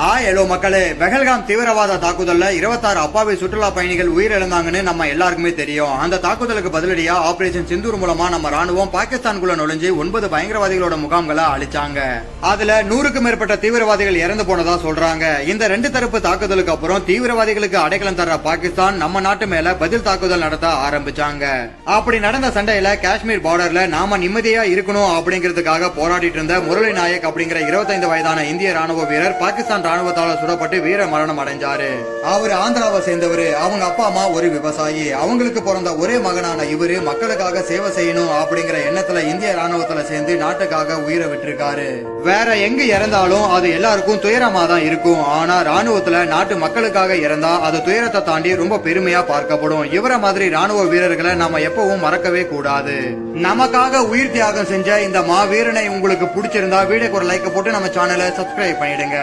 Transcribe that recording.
Hello மக்களே, பெஹல்காம் தீவிரவாத தாக்குதல்ல 26 அப்பாவி சுற்றுலா பயணிகள் உயிரிழந்தாங்கன்னு நம்ம எல்லாருக்குமே தெரியும். அந்த தாக்குதலுக்கு பதிலடியா ஆபரேஷன் சிந்தூர் மூலமா நம்ம ராணுவம் பாகிஸ்தானுக்குள்ள நுழைஞ்சு 9 பயங்கரவாதிகளோட முகாம்களை அழிச்சாங்க. அதுல 100க்கும் மேற்பட்ட தீவிரவாதிகள் இறந்து போனதா சொல்றாங்க. இந்த ரெண்டு தரப்பு தாக்குதலுக்கு அப்புறம் தீவிரவாதிகளுக்கு அடைக்கலம் தர பாகிஸ்தான் நம்ம நாட்டு மேல பதில் தாக்குதல் நடத்த ஆரம்பிச்சாங்க. அப்படி நடந்த சண்டையில காஷ்மீர் பார்டர்ல நாம நிம்மதியா இருக்கணும் அப்படிங்கிறதுக்காக போராடிட்டு இருந்த முரளி நாயக் அப்படிங்கிற 25 வயதான இந்திய ராணுவ வீரர் பாகிஸ்தான் ராணுவத்தால சுடப்பட்டு வீர மரணம் அடைஞ்சாரு. அவர் ஆந்திராவை சேர்ந்தவரு. அவங்க அப்பா அம்மா ஒரு விவசாயி. அவங்களுக்கு பிறந்த ஒரே மகனான இவரு மக்களுக்காக சேவை செய்யணும் அப்படிங்கிற எண்ணத்துல இந்திய ராணுவத்துல சேர்ந்து நாட்டுக்காக உயிரை விட்டிருக்காரு. வேற எங்க இறந்தாலும் அது எல்லாருக்கும் துயரமா தான் இருக்கும். ஆனா ராணுவத்துல நாட்டு மக்களுக்காக இறந்தா அது துயரத்தை தாண்டி ரொம்ப பெருமையா பார்க்கப்படும். இவர மாதிரி ராணுவ வீரர்களை நாம எப்பவும் மறக்கவே கூடாது. நமக்காக உயிர் தியாகம் செஞ்ச இந்த மாவீரனை உங்களுக்கு பிடிச்சிருந்தா வீடியோக்கு ஒரு லைக் போட்டு நம்ம சேனலை சப்ஸ்கிரைப் பண்ணிடுங்க.